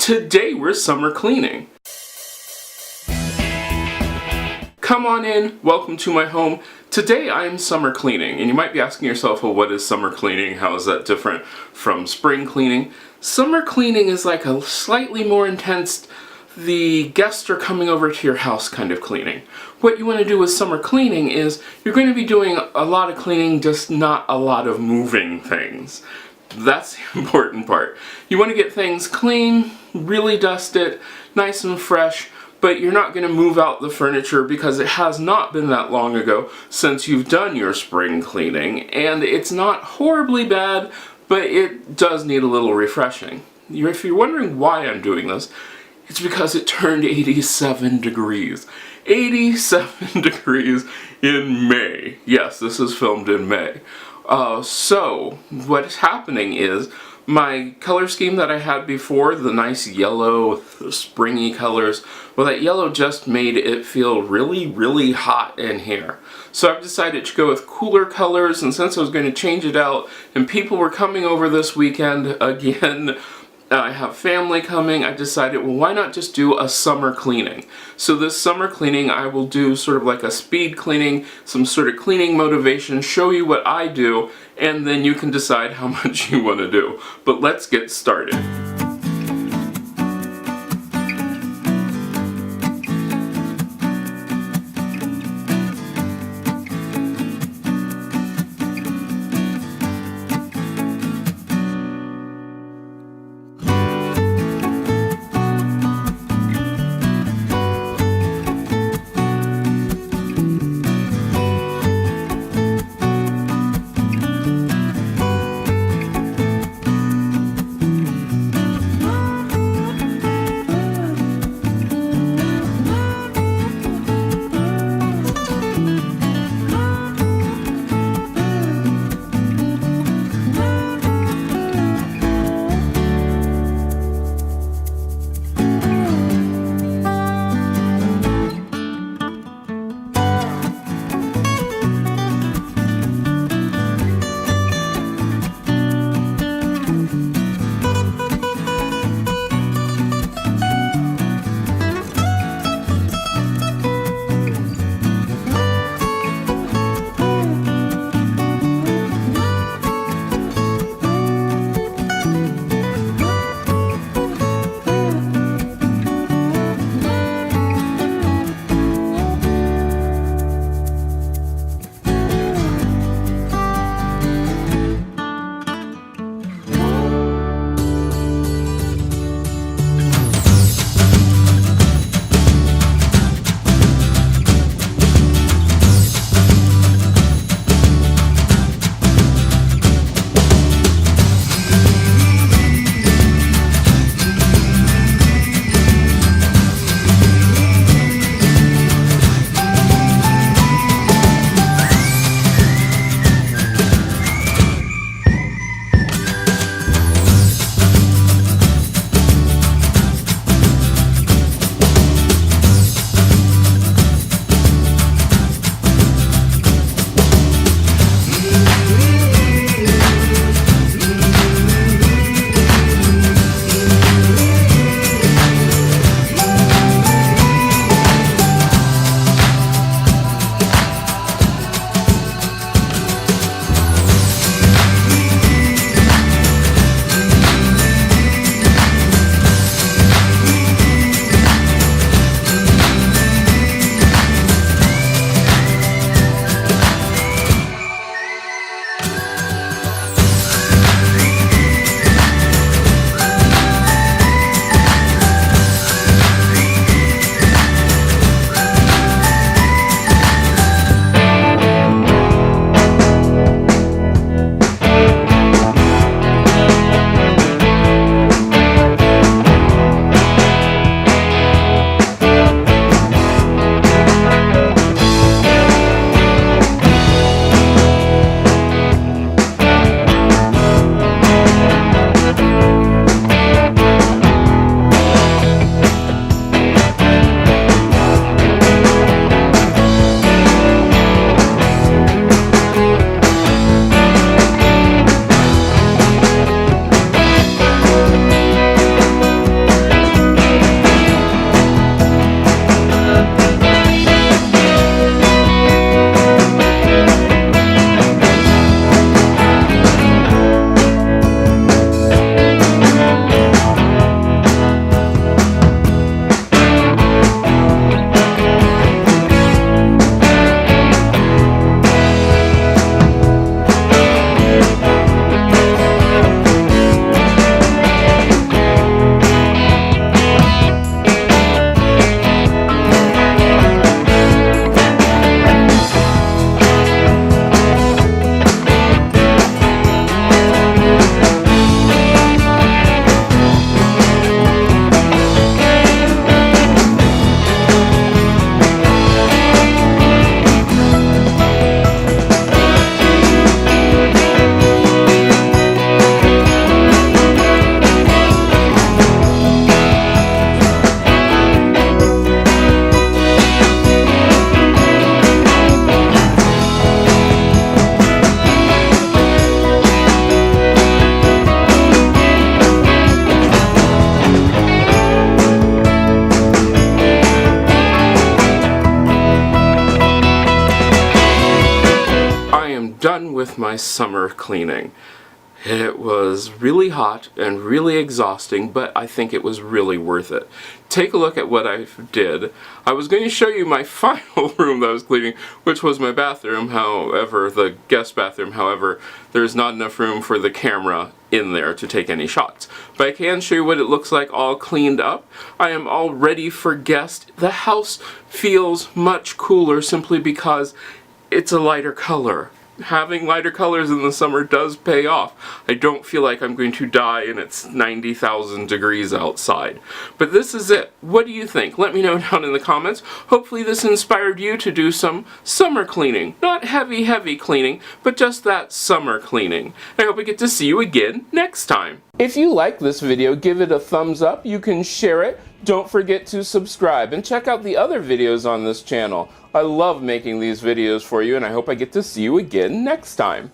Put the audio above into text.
Today we're summer cleaning. Come on in, welcome to my home. Today I am summer cleaning, and you might be asking yourself, well, what is summer cleaning? How is that different from spring cleaning? Summer cleaning is like a slightly more intense, the guests are coming over to your house kind of cleaning. What you want to do with summer cleaning is you're going to be doing a lot of cleaning, just not a lot of moving things. That's the important part. You want to get things clean, really dust it, nice and fresh, but you're not going to move out the furniture because it has not been that long ago since you've done your spring cleaning, and it's not horribly bad, but it does need a little refreshing. If you're wondering why I'm doing this, it's because it turned 87 degrees. 87 degrees in May. Yes, this is filmed in May. So, what's happening is, my color scheme that I had before, the nice yellow, the springy colors, well, that yellow just made it feel really, really hot in here. So I've decided to go with cooler colors, and since I was going to change it out, and people were coming over this weekend again, I have family coming, I decided, well, why not just do a summer cleaning? So this summer cleaning, I will do sort of like a speed cleaning, some sort of cleaning motivation, show you what I do, and then you can decide how much you want to do. But let's get started. with my summer cleaning. It was really hot and really exhausting, but I think it was really worth it. Take a look at what I did. I was going to show you my final room that I was cleaning, which was my bathroom, however, the guest bathroom. However, there's not enough room for the camera in there to take any shots. But I can show you what it looks like all cleaned up. I am all ready for guests. The house feels much cooler simply because it's a lighter color. Having lighter colors in the summer does pay off. I don't feel like I'm going to die and it's 90,000 degrees outside. But this is it. What do you think? Let me know down in the comments. Hopefully this inspired you to do some summer cleaning. Not heavy cleaning, but just that summer cleaning. I hope I get to see you again next time. If you like this video, give it a thumbs up. You can share it. Don't forget to subscribe and check out the other videos on this channel. I love making these videos for you, and I hope I get to see you again next time.